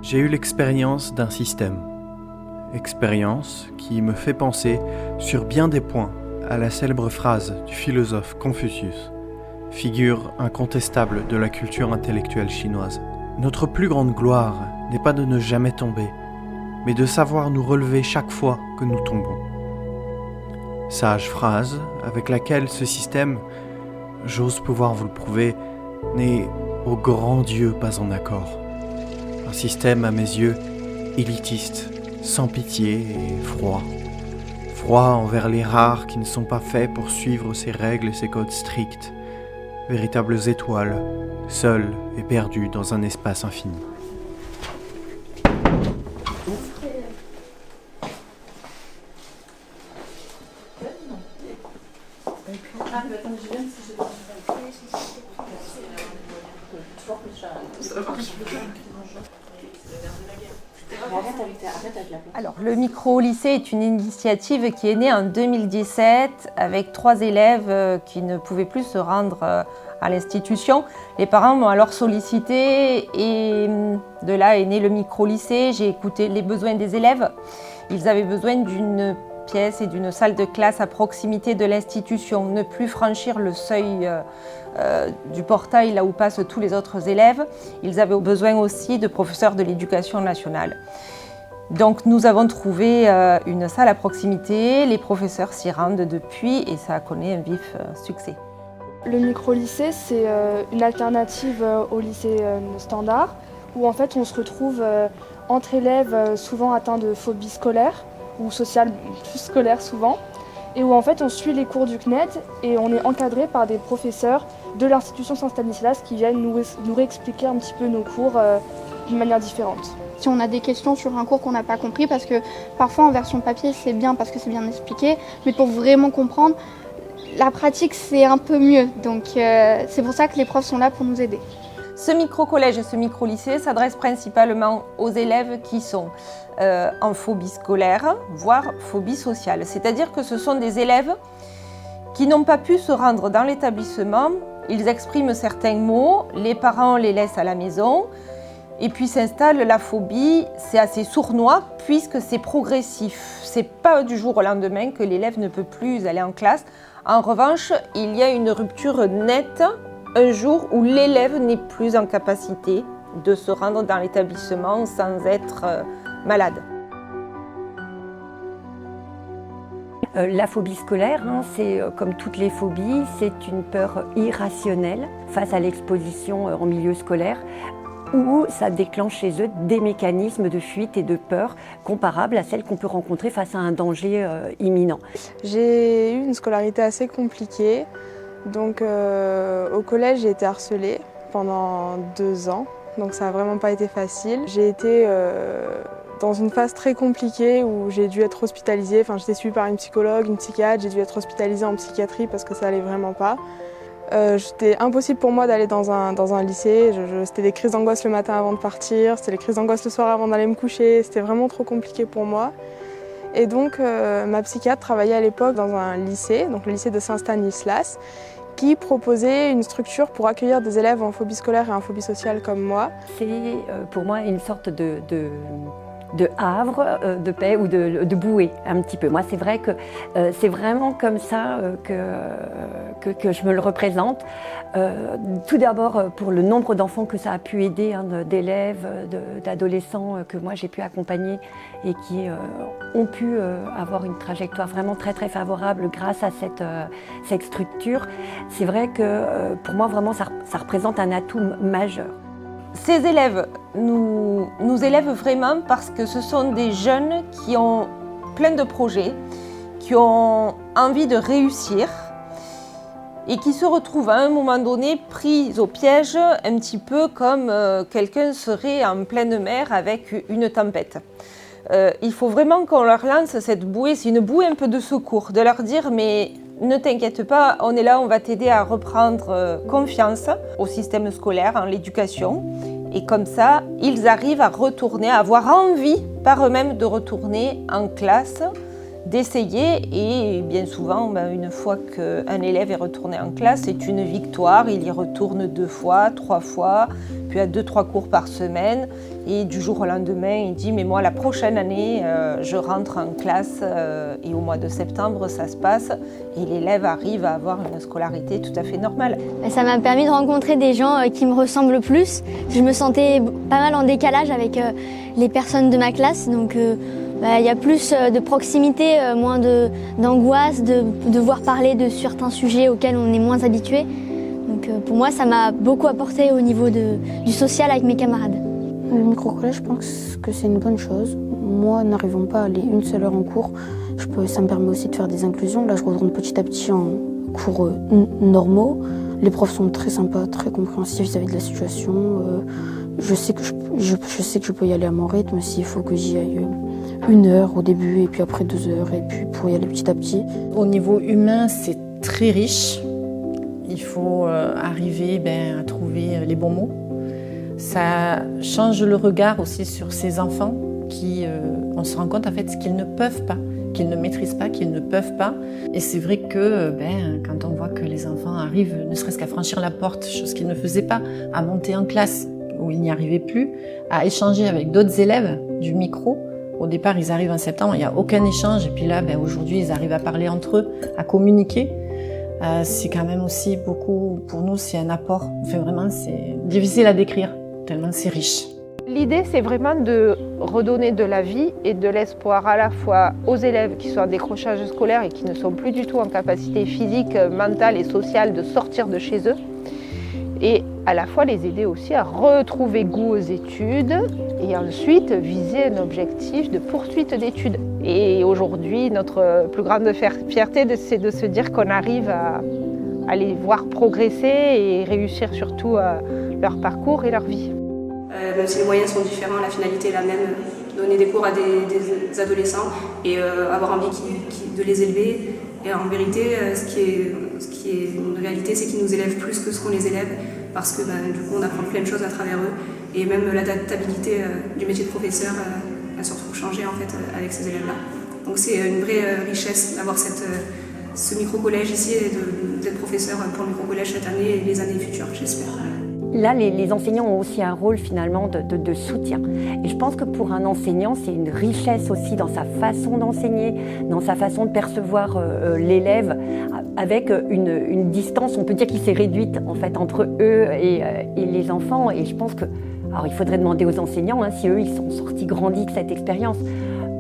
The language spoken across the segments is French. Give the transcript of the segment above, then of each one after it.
J'ai eu l'expérience d'un système. Expérience qui me fait penser sur bien des points à la célèbre phrase du philosophe Confucius, figure incontestable de la culture intellectuelle chinoise. Notre plus grande gloire n'est pas de ne jamais tomber, mais de savoir nous relever chaque fois que nous tombons. Sage phrase avec laquelle ce système, j'ose pouvoir vous le prouver, n'est au grand Dieu pas en accord. Un système à mes yeux élitiste, sans pitié et froid. Froid envers les rares qui ne sont pas faits pour suivre ses règles et ses codes stricts. Véritables étoiles, seules et perdues dans un espace infini. Alors, le micro-lycée est une initiative qui est née en 2017 avec 3 élèves qui ne pouvaient plus se rendre à l'institution. Les parents m'ont alors sollicité et de là est né le micro-lycée. J'ai écouté les besoins des élèves. Ils avaient besoin d'une pièce et d'une salle de classe à proximité de l'institution, ne plus franchir le seuil du portail là où passent tous les autres élèves. Ils avaient besoin aussi de professeurs de l'éducation nationale. Donc nous avons trouvé une salle à proximité, les professeurs s'y rendent depuis et ça connaît un vif succès. Le micro-lycée, c'est une alternative au lycée standard où en fait on se retrouve entre élèves souvent atteints de phobie scolaire ou sociale, plus scolaire souvent, et où en fait on suit les cours du CNED et on est encadré par des professeurs de l'institution Saint-Stanislas qui viennent nous réexpliquer un petit peu nos cours d'une manière différente. Si on a des questions sur un cours qu'on n'a pas compris, parce que parfois en version papier c'est bien parce que c'est bien expliqué, mais pour vraiment comprendre, la pratique c'est un peu mieux. Donc c'est pour ça que les profs sont là pour nous aider. Ce micro-collège et ce micro-lycée s'adresse principalement aux élèves qui sont en phobie scolaire, voire phobie sociale. C'est-à-dire que ce sont des élèves qui n'ont pas pu se rendre dans l'établissement, ils expriment certains mots, les parents les laissent à la maison, et puis s'installe la phobie, c'est assez sournois puisque c'est progressif. C'est pas du jour au lendemain que l'élève ne peut plus aller en classe. En revanche, il y a une rupture nette un jour où l'élève n'est plus en capacité de se rendre dans l'établissement sans être malade. La phobie scolaire, c'est comme toutes les phobies, c'est une peur irrationnelle face à l'exposition en milieu scolaire, où ça déclenche chez eux des mécanismes de fuite et de peur comparables à celles qu'on peut rencontrer face à un danger imminent. J'ai eu une scolarité assez compliquée, donc au collège j'ai été harcelée pendant 2 ans, donc ça n'a vraiment pas été facile. J'ai été dans une phase très compliquée où j'ai dû être hospitalisée, j'étais suivie par une psychologue, une psychiatre, j'ai dû être hospitalisée en psychiatrie parce que ça allait vraiment pas. C'était impossible pour moi d'aller dans un lycée, c'était des crises d'angoisse le matin avant de partir, c'était des crises d'angoisse le soir avant d'aller me coucher, c'était vraiment trop compliqué pour moi. Et donc ma psychiatre travaillait à l'époque dans un lycée, donc le lycée de Saint-Stanislas, qui proposait une structure pour accueillir des élèves en phobie scolaire et en phobie sociale comme moi. C'est pour moi une sorte de havre de paix ou de bouée un petit peu. Moi c'est vrai que c'est vraiment comme ça que je me le représente. Tout d'abord pour le nombre d'enfants que ça a pu aider, d'élèves, d'adolescents que moi j'ai pu accompagner et qui ont pu avoir une trajectoire vraiment très très favorable grâce à cette structure. C'est vrai que pour moi vraiment ça représente un atout majeur. Ces élèves nous élèvent vraiment parce que ce sont des jeunes qui ont plein de projets, qui ont envie de réussir et qui se retrouvent à un moment donné pris au piège un petit peu comme quelqu'un serait en pleine mer avec une tempête. Il faut vraiment qu'on leur lance cette bouée, c'est une bouée un peu de secours, de leur dire mais ne t'inquiète pas, on est là, on va t'aider à reprendre confiance au système scolaire, en l'éducation. Et comme ça, ils arrivent à retourner, à avoir envie par eux-mêmes de retourner en classe d'essayer et bien souvent, une fois qu'un élève est retourné en classe, c'est une victoire. Il y retourne 2 fois, 3 fois, puis à 2-3 cours par semaine et du jour au lendemain, il dit « mais moi la prochaine année, je rentre en classe et au mois de septembre ça se passe » et l'élève arrive à avoir une scolarité tout à fait normale. Ça m'a permis de rencontrer des gens qui me ressemblent plus. Je me sentais pas mal en décalage avec les personnes de ma classe, donc il y a plus de proximité, moins d'angoisse, de devoir parler de certains sujets auxquels on est moins habitué. Donc pour moi, ça m'a beaucoup apporté au niveau du social avec mes camarades. Le micro-collège, je pense que c'est une bonne chose. Moi, n'arrivant pas à aller une seule heure en cours, ça me permet aussi de faire des inclusions. Là, je retourne petit à petit en cours normaux. Les profs sont très sympas, très compréhensifs vis-à-vis de la situation. Je sais que je peux y aller à mon rythme s'il faut que j'y aille 1 heure au début et puis après 2 heures et puis pour y aller petit à petit. Au niveau humain, c'est très riche. Il faut arriver à trouver les bons mots. Ça change le regard aussi sur ces enfants qui, on se rend compte en fait qu'ils ne peuvent pas, qu'ils ne maîtrisent pas, qu'ils ne peuvent pas. Et c'est vrai que quand on voit que les enfants arrivent, ne serait-ce qu'à franchir la porte, chose qu'ils ne faisaient pas, à monter en classe où ils n'y arrivaient plus, à échanger avec d'autres élèves du micro. Au départ, ils arrivent en septembre, il n'y a aucun échange. Et puis là, aujourd'hui, ils arrivent à parler entre eux, à communiquer. C'est quand même aussi beaucoup, pour nous, c'est un apport. Enfin, vraiment, c'est difficile à décrire, tellement c'est riche. L'idée, c'est vraiment de redonner de la vie et de l'espoir à la fois aux élèves qui sont en décrochage scolaire et qui ne sont plus du tout en capacité physique, mentale et sociale de sortir de chez eux. Et à la fois les aider aussi à retrouver goût aux études et ensuite viser un objectif de poursuite d'études. Et aujourd'hui, notre plus grande fierté, c'est de se dire qu'on arrive à les voir progresser et réussir surtout leur parcours et leur vie. Même si les moyens sont différents, la finalité est la même, donner des cours à des adolescents et avoir envie de les élever. Et en vérité, ce qui est une réalité, c'est qu'ils nous élèvent plus que ce qu'on les élève, parce que du coup on apprend plein de choses à travers eux. Et même l'adaptabilité du métier de professeur a surtout changé en fait, avec ces élèves-là. Donc c'est une vraie richesse d'avoir ce micro-collège ici et d'être professeur pour le micro-collège cette année et les années futures, j'espère. Là, les enseignants ont aussi un rôle finalement de soutien. Et je pense que pour un enseignant, c'est une richesse aussi dans sa façon d'enseigner, dans sa façon de percevoir l'élève, avec une distance, on peut dire, qui s'est réduite en fait entre eux et les enfants. Et je pense que, alors il faudrait demander aux enseignants si eux ils sont sortis grandis de cette expérience.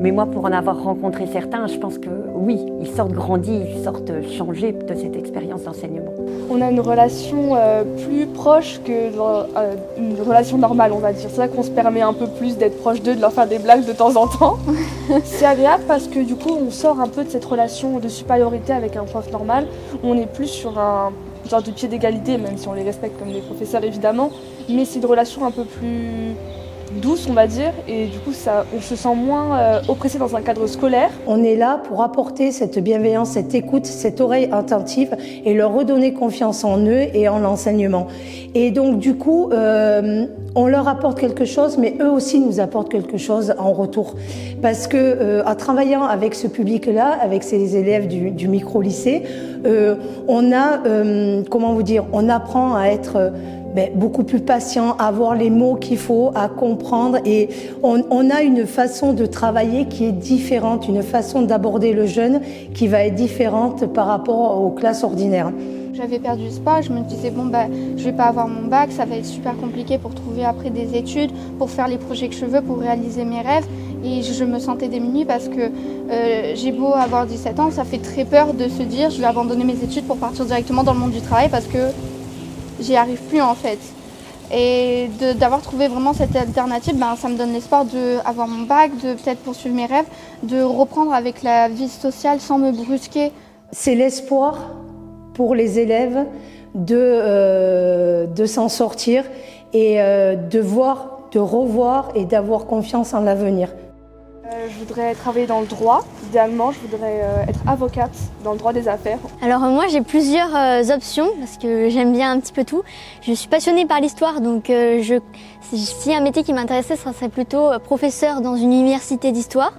Mais moi, pour en avoir rencontré certains, je pense que oui, ils sortent grandis, ils sortent changés de cette expérience d'enseignement. On a une relation plus proche qu'une relation normale, on va dire. C'est ça qu'on se permet un peu plus d'être proche d'eux, de leur faire des blagues de temps en temps. C'est agréable parce que du coup, on sort un peu de cette relation de supériorité avec un prof normal. On est plus sur un genre de pied d'égalité, même si on les respecte comme des professeurs évidemment. Mais c'est une relation un peu plus douce, on va dire, et du coup on se sent moins oppressé dans un cadre scolaire. On est là pour apporter cette bienveillance, cette écoute, cette oreille attentive et leur redonner confiance en eux et en l'enseignement. Et donc du coup, on leur apporte quelque chose, mais eux aussi nous apportent quelque chose en retour. Parce que en travaillant avec ce public-là, avec ces élèves du micro-lycée, on a, on apprend à être beaucoup plus patient, à avoir les mots qu'il faut, à comprendre, et on a une façon de travailler qui est différente, une façon d'aborder le jeune qui va être différente par rapport aux classes ordinaires. J'avais perdu espoir, je me disais je vais pas avoir mon bac, ça va être super compliqué pour trouver après des études, pour faire les projets que je veux, pour réaliser mes rêves, et je me sentais démunie parce que j'ai beau avoir 17 ans, ça fait très peur de se dire je vais abandonner mes études pour partir directement dans le monde du travail parce que j'y arrive plus en fait. Et d'avoir trouvé vraiment cette alternative, ça me donne l'espoir d'avoir mon bac, de peut-être poursuivre mes rêves, de reprendre avec la vie sociale sans me brusquer. C'est l'espoir pour les élèves de s'en sortir et de revoir et d'avoir confiance en l'avenir. Je voudrais travailler dans le droit. Idéalement, je voudrais être avocate dans le droit des affaires. Alors moi, j'ai plusieurs options parce que j'aime bien un petit peu tout. Je suis passionnée par l'histoire, donc si un métier qui m'intéressait, ça serait plutôt professeur dans une université d'histoire.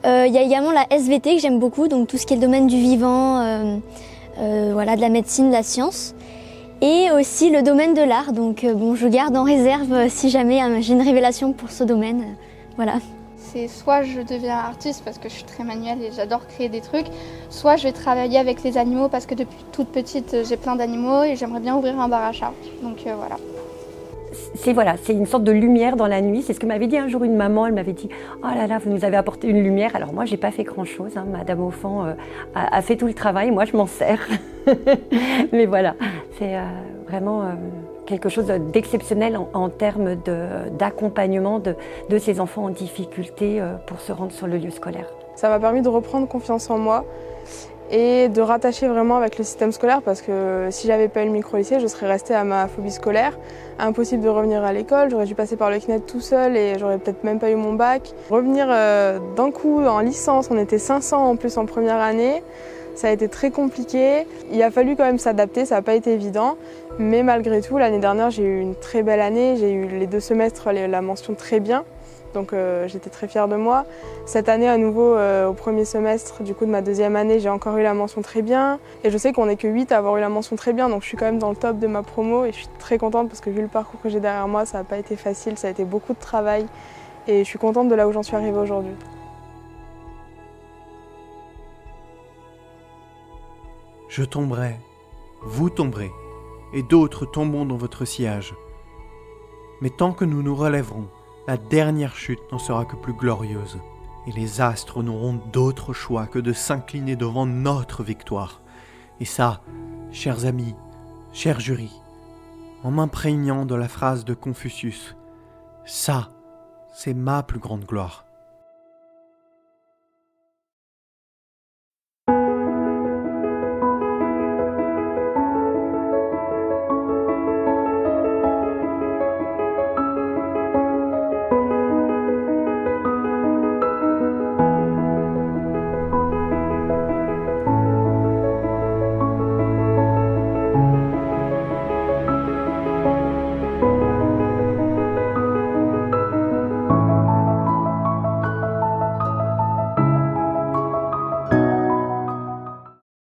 Il y a également la SVT que j'aime beaucoup, donc tout ce qui est le domaine du vivant, voilà, de la médecine, de la science. Et aussi le domaine de l'art, donc bon, je garde en réserve si jamais j'ai une révélation pour ce domaine. Voilà. C'est soit je deviens artiste parce que je suis très manuelle et j'adore créer des trucs, soit je vais travailler avec les animaux parce que depuis toute petite j'ai plein d'animaux et j'aimerais bien ouvrir un bar à chat. Donc voilà. C'est une sorte de lumière dans la nuit. C'est ce que m'avait dit un jour une maman. Elle m'avait dit « Oh là là, vous nous avez apporté une lumière ». Alors moi, j'ai pas fait grand-chose. Hein. Madame Offant a fait tout le travail. Moi, je m'en sers. Mais voilà, c'est vraiment quelque chose d'exceptionnel en termes d'accompagnement de ces enfants en difficulté pour se rendre sur le lieu scolaire. Ça m'a permis de reprendre confiance en moi et de rattacher vraiment avec le système scolaire parce que si j'avais pas eu le micro-lycée, je serais restée à ma phobie scolaire. Impossible de revenir à l'école, j'aurais dû passer par le CNED tout seul et j'aurais peut-être même pas eu mon bac. Revenir d'un coup en licence, on était 500 en plus en première année, ça a été très compliqué. Il a fallu quand même s'adapter, ça n'a pas été évident. Mais malgré tout, l'année dernière, j'ai eu une très belle année, j'ai eu les 2 semestres, la mention très bien. Donc j'étais très fière de moi. Cette année à nouveau, au premier semestre du coup, de ma 2e année, j'ai encore eu la mention très bien. Et je sais qu'on n'est que 8 à avoir eu la mention très bien, donc je suis quand même dans le top de ma promo et je suis très contente parce que vu le parcours que j'ai derrière moi, ça n'a pas été facile, ça a été beaucoup de travail et je suis contente de là où j'en suis arrivée aujourd'hui. Je tomberai, vous tomberez, et d'autres tomberont dans votre sillage. Mais tant que nous nous relèverons, la dernière chute n'en sera que plus glorieuse, et les astres n'auront d'autre choix que de s'incliner devant notre victoire. Et ça, chers amis, chers jurys, en m'imprégnant de la phrase de Confucius, ça, c'est ma plus grande gloire.